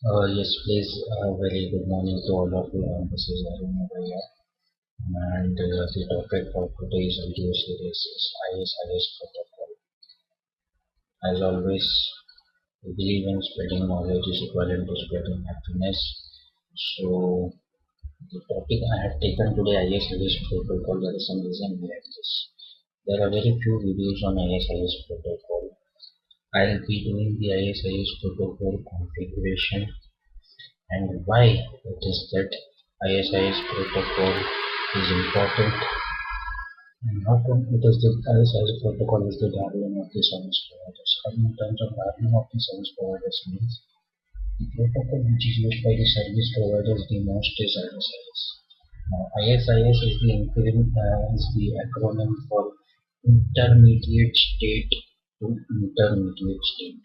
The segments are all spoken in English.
Yes, please. Very good morning to all of you. This is Arun over here. And the topic for today's video series is ISIS protocol. As always, we believe in spreading knowledge is equivalent to spreading happiness. So, the topic I have taken today, ISIS protocol, there is some reason behind this. There are very few videos on ISIS protocol. I'll be doing the ISIS protocol configuration and why it is that ISIS protocol is important and how come it is the ISIS protocol is the darling of the service providers. In terms of darling of the service providers means the protocol which is used by the service providers the most is ISIS. Now ISIS is the acronym for intermediate state to intermediate state.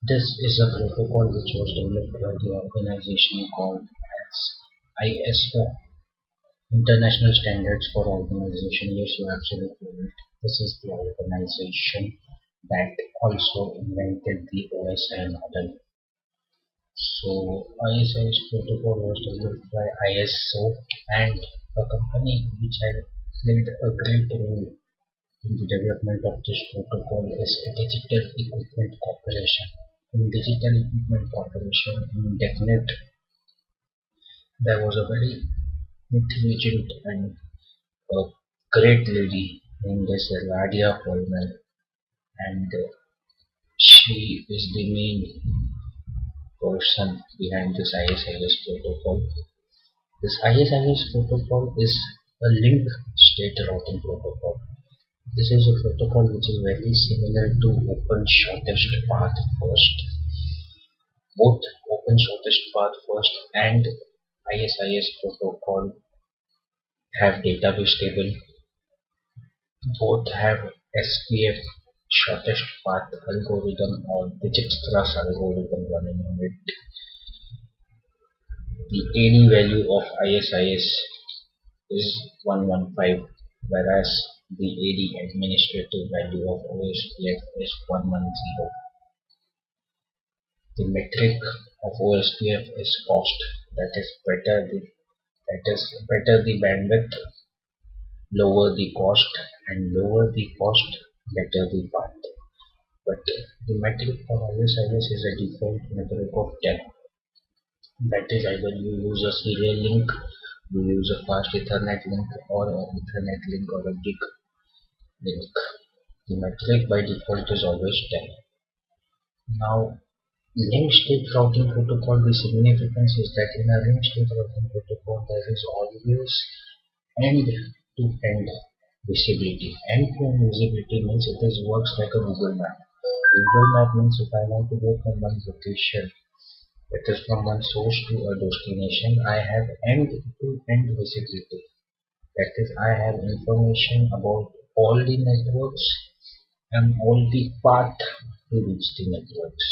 This is a protocol which was developed by the organization called as ISO, International Standards for Organization. Yes, you are absolutely right. This is the organization that also invented the OSI model. So, ISI's protocol was developed by ISO and a company which had played a great role in the development of this protocol is Digital Equipment Corporation. In Digital Equipment Corporation, in DECnet, there was a very intelligent and a great lady named as Radia Coleman, and she is the main person behind this ISIS protocol. This ISIS protocol is a link state routing protocol. This is a protocol which is very similar to Open Shortest Path First. Both Open Shortest Path First and ISIS protocol have database table. Both have SPF shortest path algorithm or Dijkstra's algorithm running on it. The AD value of ISIS is 115, whereas the AD administrative value of OSPF is 110. The metric of OSPF is cost, that is better the bandwidth, lower the cost, and lower the cost, better the path. But the metric for ISIS is a default metric of 10. That is either you use a serial link, you use a fast Ethernet link, or an Ethernet link or a gig link. The metric by default is always 10. Now, link state routing protocol, the significance is that in a link state routing protocol, there is always end-to-end visibility. End-to-end visibility means it is works like a Google Map. Google Map means if I want to go from one location, that is from one source to a destination, I have end-to-end visibility. That is, I have information about all the networks and all the path to reach the networks.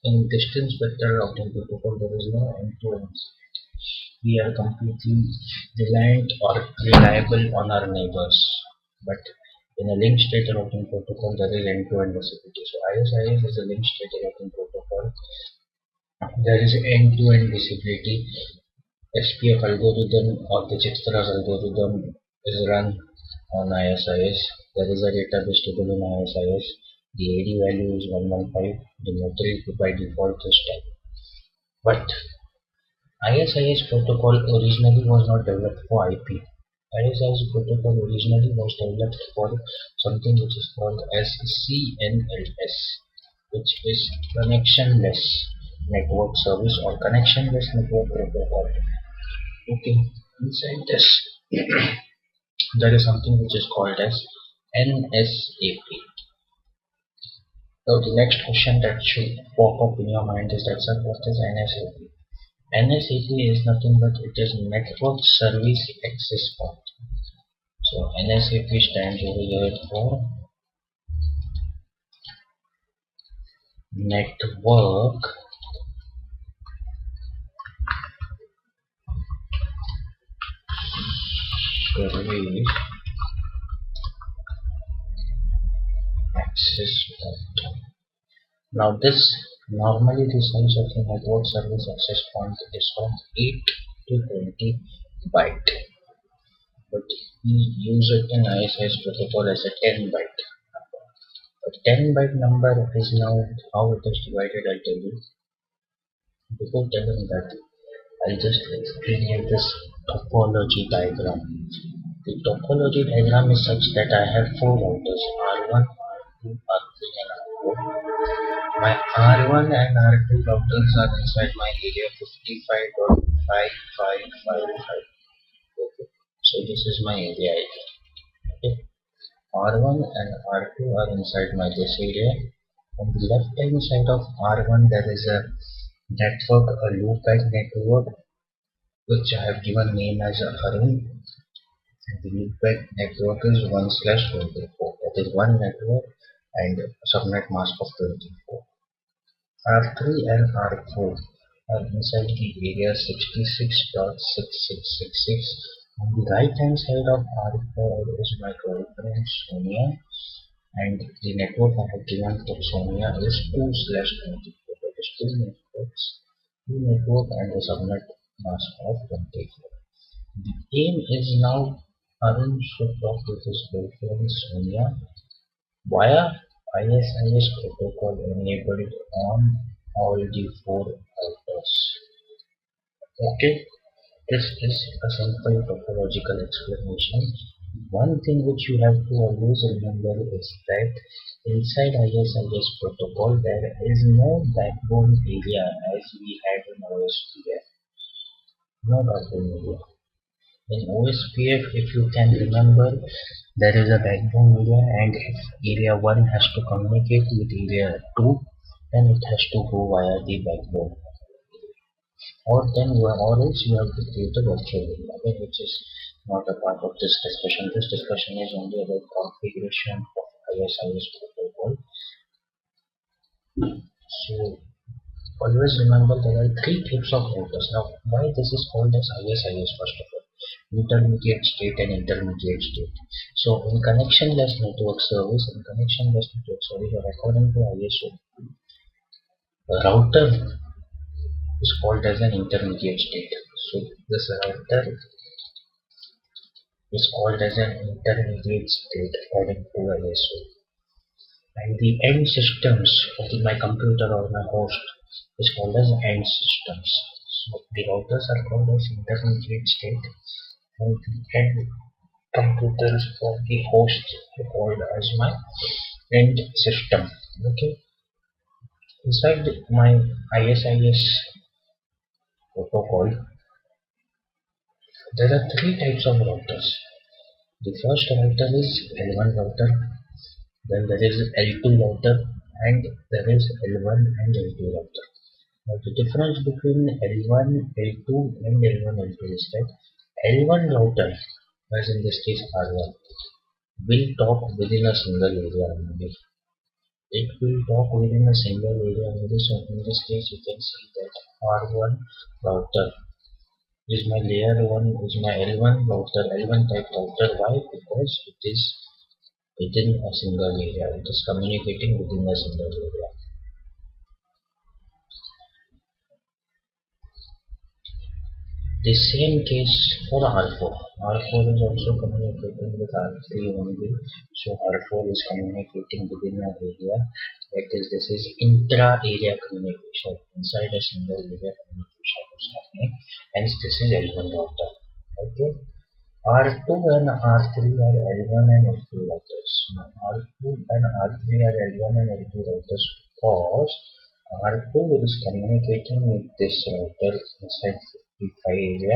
In distance vector routing protocol, there is no end-to-end. We are completely reliant or reliable on our neighbors. But in a link state routing protocol, there is end-to-end visibility. So ISIS is a link state routing protocol. There is end-to-end visibility. SPF algorithm or the Dijkstra's algorithm is run on ISIS. There is a database table in ISIS. The AD value is 115. The metric by default is 10. But ISIS protocol originally was not developed for IP. ISIS protocol originally was developed for something which is called as CNLS, which is connectionless network service or connectionless network protocol. Okay, inside this there is something which is called as NSAP. So the next question that should pop up in your mind is that, sir, what is NSAP? NSAP is nothing but it is Network Service Access Point. So NSAP stands over here for Network Service Access Point. Now this Normally, the size of the network service access point is from 8 to 20 byte, but we use it in ISIS protocol as a 10 byte. A 10 byte number is now how it is divided, I'll tell you. Before telling that, I'll just explain you this topology diagram. The topology diagram is such that I have four routers R1, R2, R3 and R4. My R1 and R2 routers are inside my area 55.5555. Okay. So this is my area ID. Okay. R1 and R2 are inside my this area. On the left hand side of R1 there is a network, a loopback network, which I have given name as Arun. And the loopback network is 1/24. That is one network and subnet mask of 24. R3 and R4 are inside the area 66.6666. On the right hand side of R4 is my girlfriend Sonia, and the network I have given to Sonia is 2/24. That is two network and the subnet mask of 24. The aim is now Arun should talk with his girlfriend Sonia via ISIS protocol enabled on all the four routers. Okay, this is a simple topological explanation. One thing which you have to always remember is that inside ISIS protocol there is no backbone area as we had in OSPF. No backbone area. In OSPF, if you can remember, there is a backbone area, and if area 1 has to communicate with area 2, then it has to go via the backbone. Or else you have to create a virtual area, okay, which is not a part of this discussion. This discussion is only about configuration of ISIS protocol. So always remember there are three types of routers. Now, why this is called as ISIS first of all? Intermediate state and intermediate state. So in connectionless network service, or according to ISO, a router is called as an intermediate state. So this router is called as an intermediate state according to ISO. And the end systems of my computer or my host is called as end systems. So the routers are called as intermediate state, and the end computers for the host are called as my end system. Okay. Inside my ISIS protocol, there are three types of routers. The first router is L1 router, then there is L2 router, and there is L1 and L2 router. Now the difference between L1, L2 and L1, L2 is that L1 router, as in this case R1, will talk within a single area only. It will talk within a single area only. So in this case you can see that R1 router is my layer 1, is my L1 router, L1 type router. Why? Because it is within a single area. It is communicating within a single area. The same case for R4. R4 is also communicating with R3 only. So R4 is communicating within an area. That is, this is intra-area communication. Inside a single area communication is happening. Hence, this is L1 router. Okay. R2 and R3 are L1 and L2 routers. Now, R2 and R3 are L1 and L2 routers because R2 is communicating with this router inside 55 area,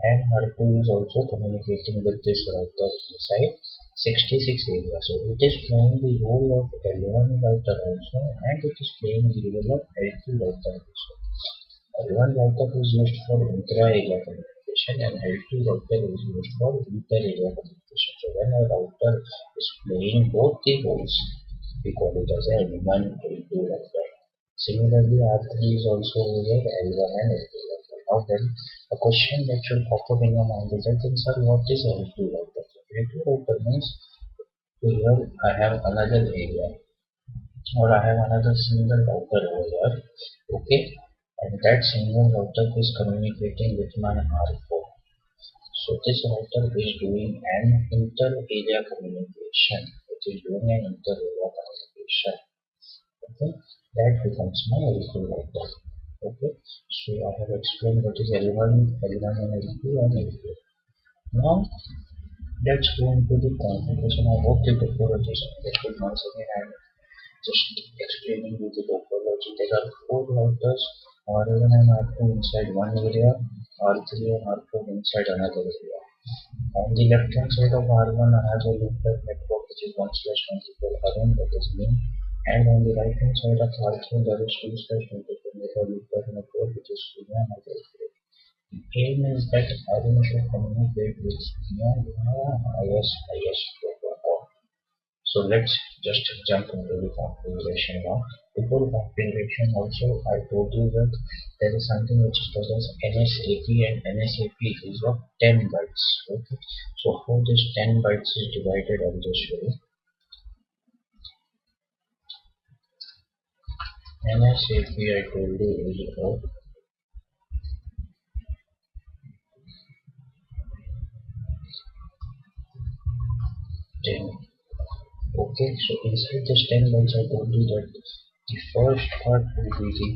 and R2 is also communicating with this router inside 66 area. So it is playing the role of L1 router also, and it is playing the role of L2 router also. L1 router is used for intra-area communication and L2 router is used for inter-area communication. So when a router is playing both the roles, we call it as L1 L2 router. Similarly, R3 is also here L1 and L2 router. Now then, a question that should pop up in your mind is that, sir, what is L2 router? L2 router means here I have another area. or I have another single router over here, okay, and that single router is communicating with my R4. So this router is doing an inter-area communication. It is doing an inter-area communication. Okay, that becomes my L2 router. Okay, so I have explained what is L1, L1 and L2 and L2. Now let's go into the configuration. I hope the topology is understood. Once again, I am just explaining you the topology. There are four routers, R1 and R2 inside one area, R3 and R4 inside another area. On the left hand side of R1, I have a loopback network which is 1/24 RM, that is me. And on the right hand side of R3, there is 2/24 loopback network which is Via and L3. The aim is that RM should communicate with Via via IS protocol. So let's just jump into the configuration now. Before configuration also, I told you that there is something which is called as NSAP, and NSAP is of 10 bytes. Okay. So how this 10 bytes is divided, I'll just show you. NSAP I told you is of 10. Okay, so inside this 10 bytes I told you that the first part will be the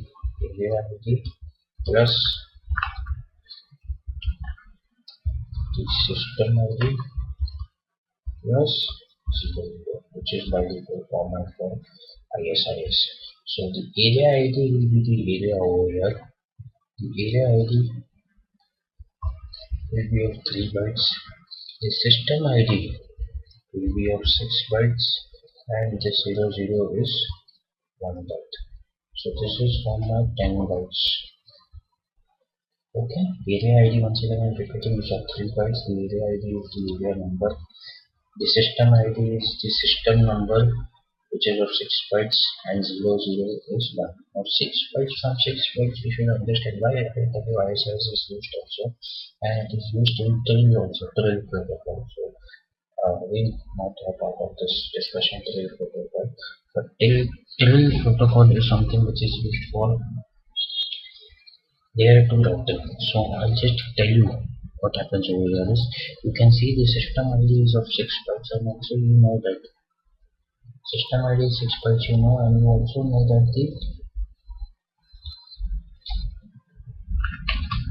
area ID plus the system ID plus 0, which is by default format for ISIS. So the area ID will be the area over here. The area ID will be of 3 bytes. The system ID will be of 6 bytes, and the 00 is 1 byte. So this is from my 10 bytes. Okay, area ID once again I'm repeating is of 3 bytes. The area ID is the area number. The system ID is the system number, which is of 6 bytes, and 00 is 1. Now 6 bytes from 6 bytes, you should understand why ISIS is used also, and it is used in Trill also, Trill protocol. So we'll not have part of this discussion Trill protocol, but Trill protocol is something which is used for layer 2 routing. So I'll just tell you what happens over here is, you can see the system ID is of 6 bytes, and also you know that system ID is 6 bytes, you know, and you also know that the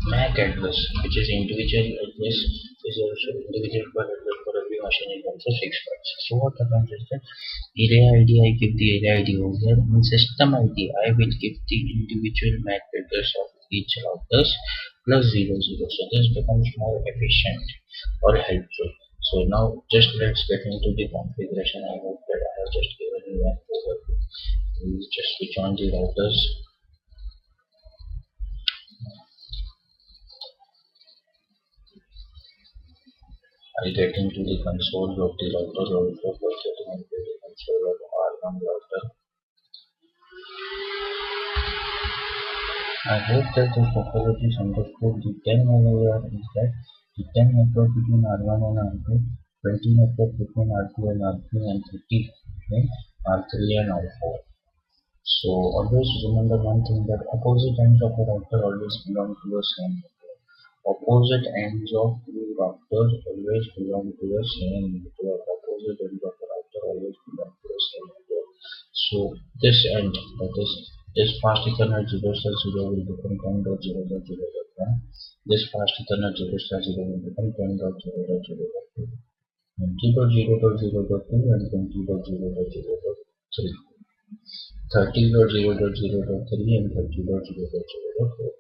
MAC address, which is individual address, is also individual per address for every machine is also 6 bytes. So what happens is that area ID, I give the area ID over here. In system ID, I will give the individual MAC address of each routers plus 00. So this becomes more efficient or helpful. So now just let's get into the configuration. I hope that I have just given you an overview. We'll just switch on the routers. I'll get into the console of the router also for getting into the console of R1 router. I hope that the topology is understood. The 10 over here is that the 10 network between R1 and R2, 20 network between R2 and R3, and 30 between R3 and R4. So always remember one thing, that opposite ends of a router always belong to the same network. Opposite ends of two routers always belong to the same network. Opposite ends of a router always belong to the same network. So this end, that is this fast Ethernet 0/0 will become 10.0.0.1. This fast Ethernet 0/0 will become 10.0.0.2. 20.0.0.2 and 20.0.0.3. 30.0.0.3 and 30.0.0.4.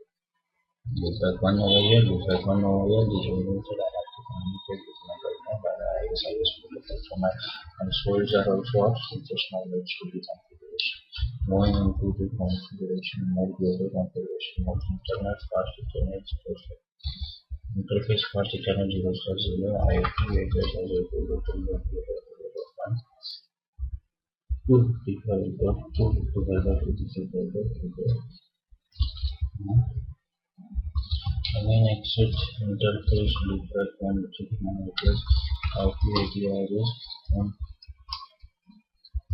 Loopback 1 over here, loopback 1 over here. These windows that I have to communicate with my partner via ISIS protocol. So my consoles are also off. So just now let's do the configuration. Going into the configuration mode, global configuration mode, internet fast Ethernet 0/0. Interface fast Ethernet 0/0. IP address 0.2.1. 255.255.255.255. Again, exit interface loopback 1, which is my address. IP ATR is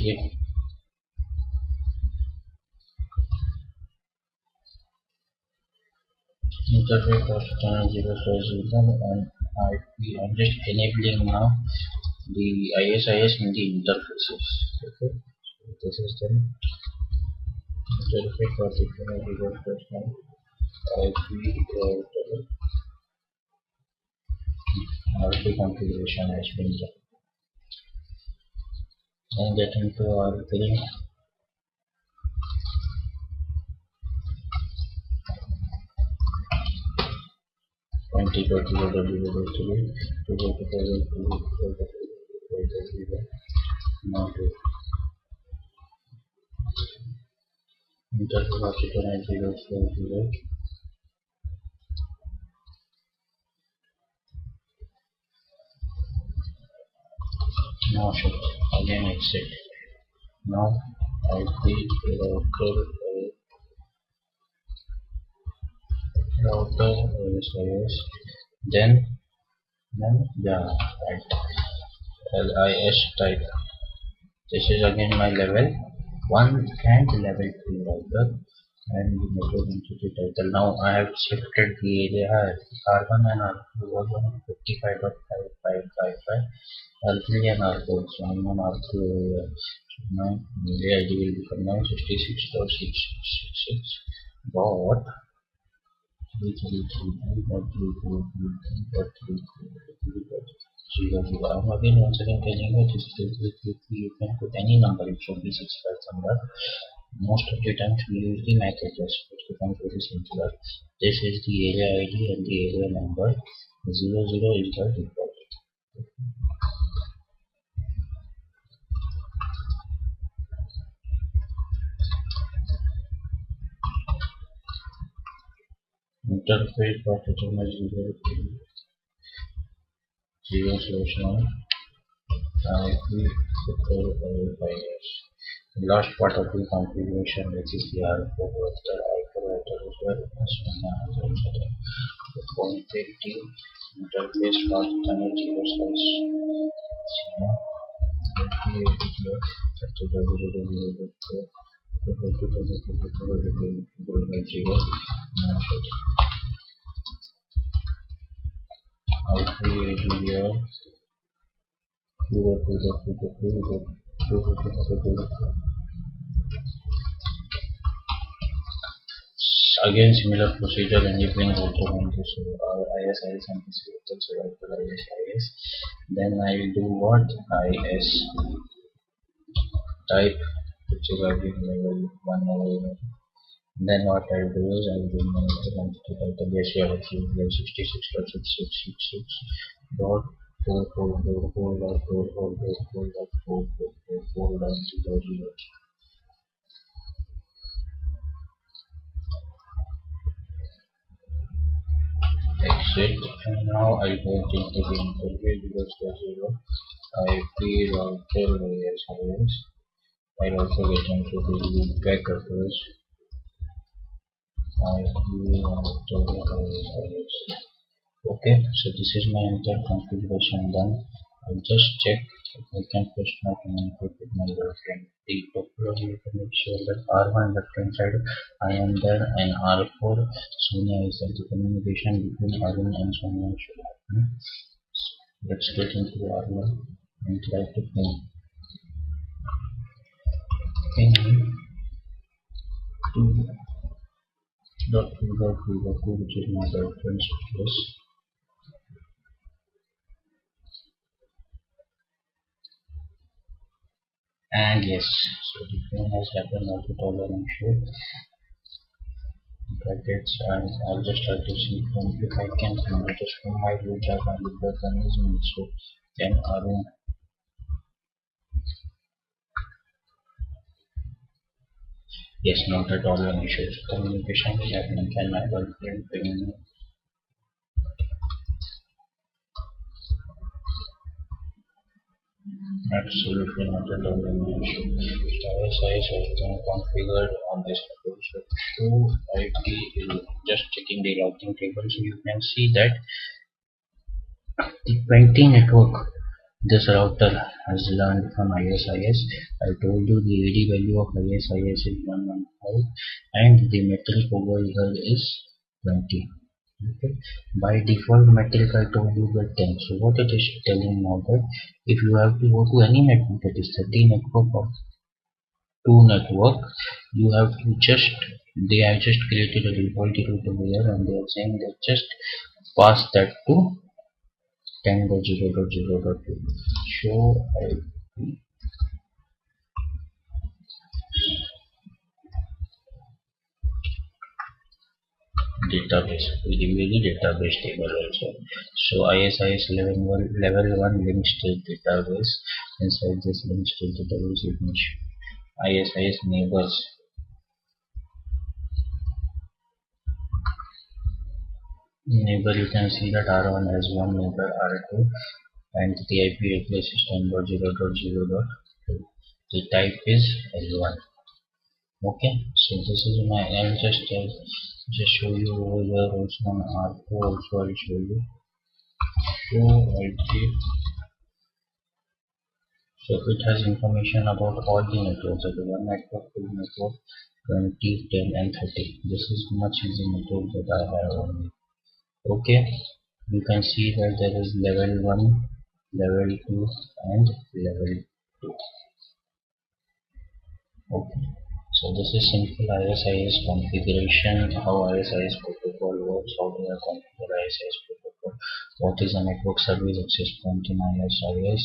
देखिए interface of channel 0/0 and I'm just enabling now the ISIS in the interfaces. Okay, so this is the interface of the channel 0/0 IP configuration has been done. And get into our 20 go to www to go to now to interface of the channel 0/0. Now should again exit. Now IP router OSIS, then yeah, right, LIS type. This is again my level 1 and level 2 router and the network entity title. Now I have shifted the area R1 and R2 was on 55.5555, R3 and R4. So I'm on R2 area. So my area ID will become 966.666 dot 333.333.333. 0 0. I'm again once again telling you this is you can put any number, it should be 65 number. Most of the times we use the MAC address, which becomes very simpler. This is the area ID and the area number. 00 is the default. Interface for determine 0/1 IP verifiers. The last part of the configuration, which is the R4 vector, I4 vector as well as the quantity interface for channel 0 again similar procedure enabling auto on this ISIS and this ISIS. Then I will do what IS type, which is again level 1 level. Then what I'll do is I'll do my entity title like 66.6666 dot 4444.44.44.0. Exit, and now I go into the interface because there's IP router IS. I'll also get into the loopback address IP router IS. Okay, so this is my entire configuration done. I'll just check if I can push my communicate with my girlfriend. The topology, you can make sure that R1 left hand side I am there and R4 Sonia is there. The communication between R1 and Sonia should happen. So let's get into R1 and try to ping 2.2.2.2, which is my girlfriend's address. And yes, so the phone has happened not at all an issue. Brackets, and I'll just try to see if I can just from my root have my loopback management. So then Arun, yes, not at all an issue. So communication is happening. Can my girlfriend ping me? Absolutely not at all an issue. Tower size has been configured on this network. So show IP is just checking the routing table, so you can see that the 20 network this router has learned from ISIS. I told you the AD value of ISIS is 115 and the metric over here is 20. Okay. By default metric I told you that 10. So what it is telling now that if you have to go to any network, that is 30 network or 2 network, you have to just, they have just created a default route over here and they are saying that just pass that to 10.0.0.2. Show IP database. We give you the database table also. So ISIS level 1 link state database. Inside this link state database, you can ISIS neighbors. Neighbor, you can see that R1 has one neighbor R2 and the IP address is 10.0.0.2. The type is L1. Okay, so this is my, I'll just show you over here also on R4 also I'll show you. So so it has information about all the networks, like 1 network, 2 network, 20, 10 and 30. This is much easy network that I have on. Okay, you can see that there is level 1, level 2 and level 2. Okay, so this is simple ISIS configuration, how ISIS protocol works, how to configure ISIS protocol. What is a network service access point in ISIS?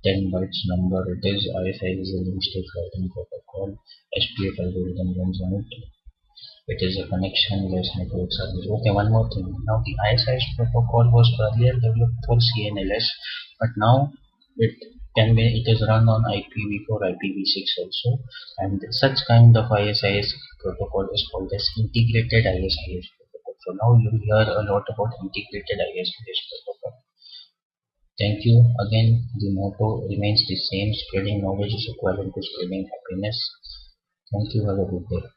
10 bytes number it is. ISIS is a link state routing protocol. SPF algorithm runs on it. It is a connectionless network service. Okay, one more thing. Now the ISIS protocol was earlier developed for CNLS, but now it it is run on IPv4, IPv6 also, and such kind of ISIS protocol is called as integrated ISIS protocol. So now you will hear a lot about integrated ISIS protocol. Thank you. Again, the motto remains the same: spreading knowledge is equivalent to spreading happiness. Thank you. Have a good day.